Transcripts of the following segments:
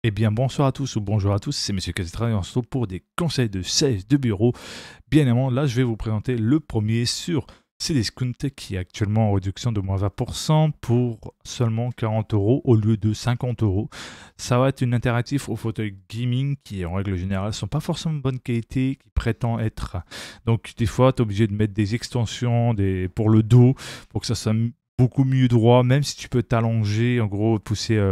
Eh bien, bonsoir à tous ou bonjour à tous, c'est Monsieur Casitra et on se retrouve pour des conseils de 16 de bureau. Bien évidemment, là, je vais vous présenter le premier sur Cdiscount qui est actuellement en réduction de moins 20% pour seulement 40 euros au lieu de 50 euros. Ça va être une interactif au fauteuil gaming qui, en règle générale, ne sont pas forcément de bonne qualité, qui prétend être. Donc, des fois, tu es obligé de mettre des extensions pour le dos pour que ça soit beaucoup mieux droit, même si tu peux t'allonger, en gros, pousser.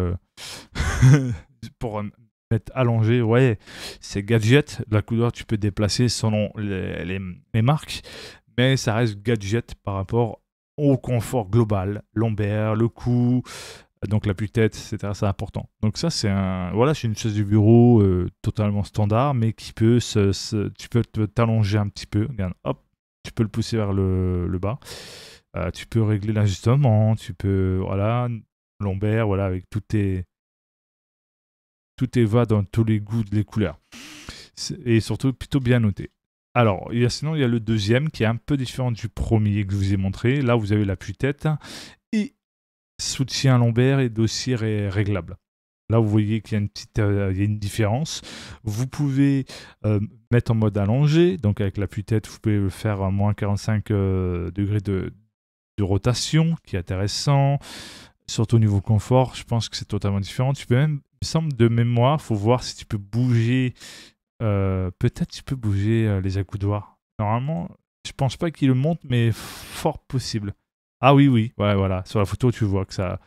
Pour mettre allongé, ouais, c'est gadget. La couleur, tu peux déplacer selon les marques, mais ça reste gadget par rapport au confort global, lombaire, le cou, donc la tête etc. C'est important. Donc ça, c'est une chaise du bureau totalement standard, mais qui peut tu peux t'allonger un petit peu. Regarde, hop, tu peux le pousser vers le bas. Tu peux régler l'ajustement, tu peux, voilà, lombaire, voilà, avec tout est va dans tous les goûts, les couleurs. Et surtout plutôt bien noté. Alors, sinon, il y a le deuxième qui est un peu différent du premier que je vous ai montré. Là, vous avez l'appui-tête et soutien lombaire et dossier réglable. Là, vous voyez qu'il y a il y a une différence. Vous pouvez mettre en mode allongé. Donc, avec l'appui-tête, vous pouvez le faire à moins 45 degrés de rotation, qui est intéressant. Surtout au niveau confort, je pense que c'est totalement différent. Tu peux même, il me semble de mémoire, faut voir si tu peux bouger. Peut-être tu peux bouger les accoudoirs. Normalement, je pense pas qu'il le monte, mais fort possible. Ah oui, oui, ouais, voilà. Sur la photo, tu vois que ça,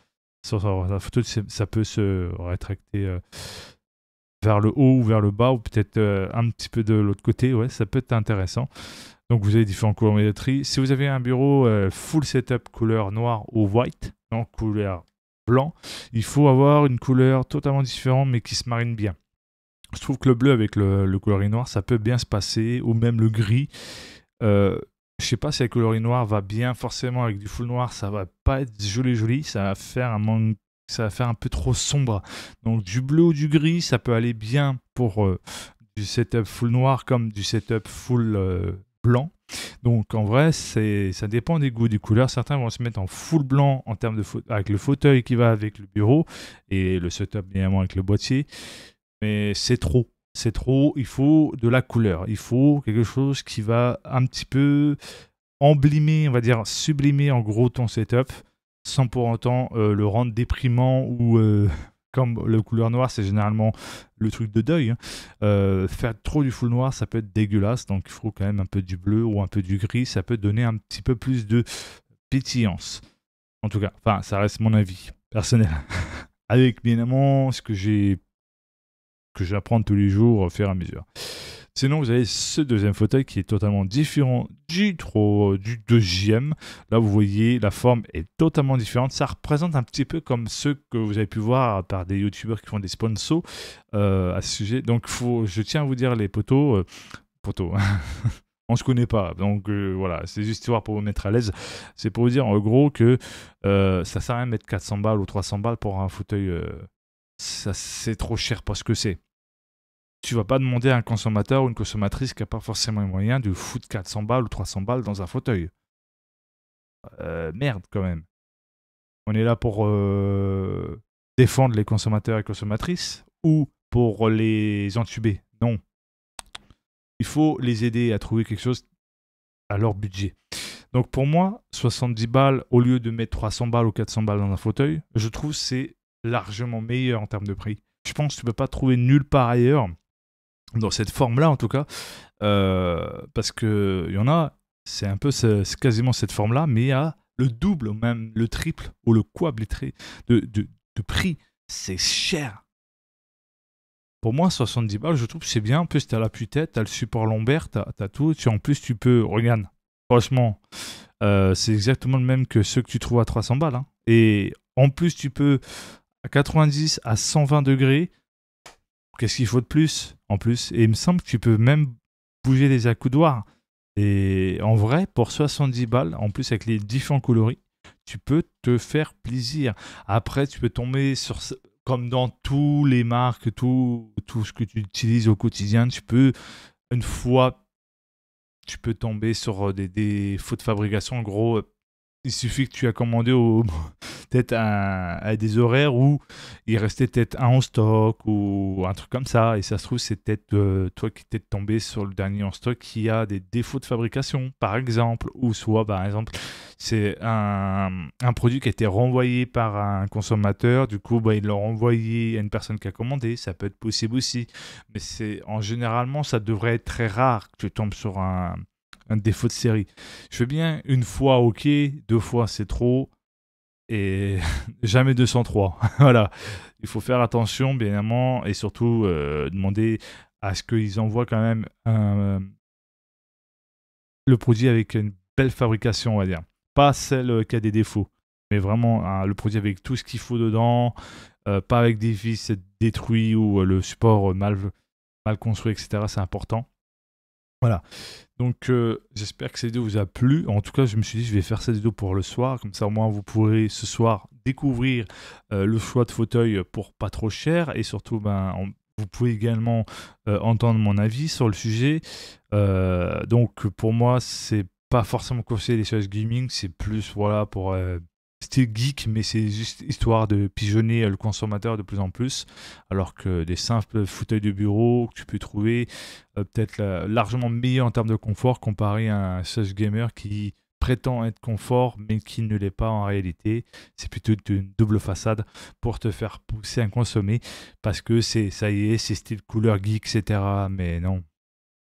sur la photo, ça peut se rétracter vers le haut ou vers le bas, ou peut-être un petit peu de l'autre côté. Ouais, ça peut être intéressant. Donc vous avez différentes colorimétries. Si vous avez un bureau full setup couleur noir ou white, donc couleur blanc, il faut avoir une couleur totalement différente mais qui se marine bien. Je trouve que le bleu avec le coloris noir, ça peut bien se passer, ou même le gris. Je sais pas si le coloris noir va bien forcément avec du full noir, ça va pas être joli, ça va faire ça va faire un peu trop sombre. Donc du bleu ou du gris, ça peut aller bien pour du setup full noir comme du setup full blanc. Donc en vrai, ça dépend des goûts, des couleurs. Certains vont se mettre en full blanc en termes de avec le fauteuil qui va avec le bureau et le setup bien évidemment avec le boîtier. Mais c'est trop. C'est trop. Il faut de la couleur. Il faut quelque chose qui va un petit peu emblimer, on va dire sublimer en gros ton setup sans pour autant le rendre déprimant ou comme le couleur noire, c'est généralement le truc de deuil. Hein. Faire trop du full noir, ça peut être dégueulasse. Donc il faut quand même un peu du bleu ou un peu du gris. Ça peut donner un petit peu plus de pétillance. En tout cas, enfin, ça reste mon avis personnel. Avec bien évidemment ce que j'apprends tous les jours au fur et à mesure. Sinon, vous avez ce deuxième fauteuil qui est totalement différent du deuxième. Là, vous voyez, la forme est totalement différente. Ça représente un petit peu comme ceux que vous avez pu voir par des youtubeurs qui font des sponsors à ce sujet. Donc, je tiens à vous dire, les potos, on se connaît pas. Donc, voilà, c'est juste histoire pour vous mettre à l'aise. C'est pour vous dire, en gros, que ça sert à rien de mettre 400 balles ou 300 balles pour un fauteuil. Ça, c'est trop cher parce que c'est. Tu vas pas demander à un consommateur ou une consommatrice qui n'a pas forcément les moyens de foutre 400 balles ou 300 balles dans un fauteuil. Merde, quand même. On est là pour défendre les consommateurs et consommatrices ou pour les entuber. Non. Il faut les aider à trouver quelque chose à leur budget. Donc pour moi, 70 balles au lieu de mettre 300 balles ou 400 balles dans un fauteuil, je trouve que c'est largement meilleur en termes de prix. Je pense que tu ne peux pas trouver nulle part ailleurs dans cette forme-là en tout cas, parce que il y en a, c'est quasiment cette forme-là, mais il y a le double, ou même le triple, ou le quadruplé de prix. C'est cher. Pour moi, 70 balles, je trouve que c'est bien. En plus, tu as l'appui-tête, tu as le support lombaire, tu as tout. En plus, tu peux, regarde, franchement, c'est exactement le même que ceux que tu trouves à 300 balles. Hein. Et en plus, tu peux, à 90 à 120 degrés, qu'est-ce qu'il faut de plus en plus? Et il me semble que tu peux même bouger les accoudoirs. Et en vrai, pour 70 balles, en plus avec les différents coloris, tu peux te faire plaisir. Après, tu peux tomber sur, comme dans tous les marques, tout ce que tu utilises au quotidien, une fois, tu peux tomber sur des fautes de fabrication. En gros, il suffit que tu as commandé peut-être à des horaires où il restait peut-être un en stock ou un truc comme ça. Et ça se trouve, c'est peut-être toi qui t'es tombé sur le dernier en stock qui a des défauts de fabrication, par exemple. Ou soit, par exemple, c'est un produit qui a été renvoyé par un consommateur. Du coup, bah, ils l'ont renvoyé à une personne qui a commandé. Ça peut être possible aussi. Mais généralement, ça devrait être très rare que tu tombes sur un défaut de série. Je fais bien une fois, ok, deux fois, c'est trop, et jamais 203. Voilà, il faut faire attention, bien évidemment, et surtout demander à ce qu'ils envoient quand même le produit avec une belle fabrication, on va dire. Pas celle qui a des défauts, mais vraiment le produit avec tout ce qu'il faut dedans, pas avec des vis détruits ou le support mal construit, etc. C'est important. Voilà. Donc j'espère que cette vidéo vous a plu. En tout cas, je me suis dit je vais faire cette vidéo pour le soir. Comme ça, au moins, vous pourrez ce soir découvrir le choix de fauteuil pour pas trop cher. Et surtout, vous pouvez également entendre mon avis sur le sujet. Donc pour moi, c'est pas forcément conseiller des choses gaming. C'est plus voilà, pour style geek, mais c'est juste histoire de pigeonner le consommateur de plus en plus, alors que des simples fauteuils de bureau que tu peux trouver peut-être largement meilleur en termes de confort comparé à un siège gamer qui prétend être confort mais qui ne l'est pas en réalité. C'est plutôt une double façade pour te faire pousser à consommer parce que ça y est, c'est style couleur geek, etc. Mais non,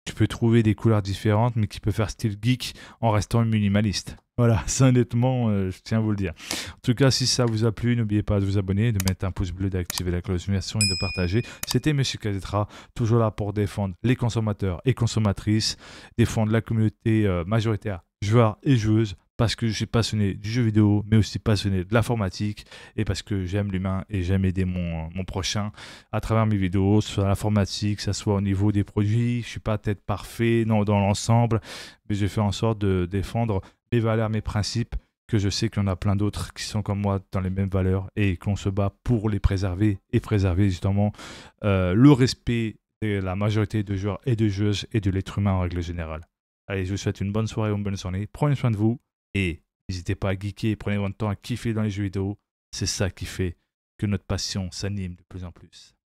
tu peux trouver des couleurs différentes, mais qui peut faire style geek en restant minimaliste. Voilà, ça honnêtement, je tiens à vous le dire. En tout cas, si ça vous a plu, n'oubliez pas de vous abonner, de mettre un pouce bleu, d'activer la cloche de notification et de partager. C'était Monsieur Kazetra, toujours là pour défendre les consommateurs et consommatrices, défendre la communauté majoritaire, joueurs et joueuses, parce que je suis passionné du jeu vidéo, mais aussi passionné de l'informatique, et parce que j'aime l'humain et j'aime aider mon prochain à travers mes vidéos, soit l'informatique, que ce soit au niveau des produits. Je ne suis pas peut-être parfait dans l'ensemble, mais je fais en sorte de défendre mes valeurs, mes principes, que je sais qu'il y en a plein d'autres qui sont comme moi dans les mêmes valeurs et qu'on se bat pour les préserver et préserver justement le respect de la majorité de joueurs et de joueuses et de l'être humain en règle générale. Allez, je vous souhaite une bonne soirée ou une bonne journée. Prenez soin de vous. Et n'hésitez pas à geeker, prenez votre temps à kiffer dans les jeux vidéo. C'est ça qui fait que notre passion s'anime de plus en plus.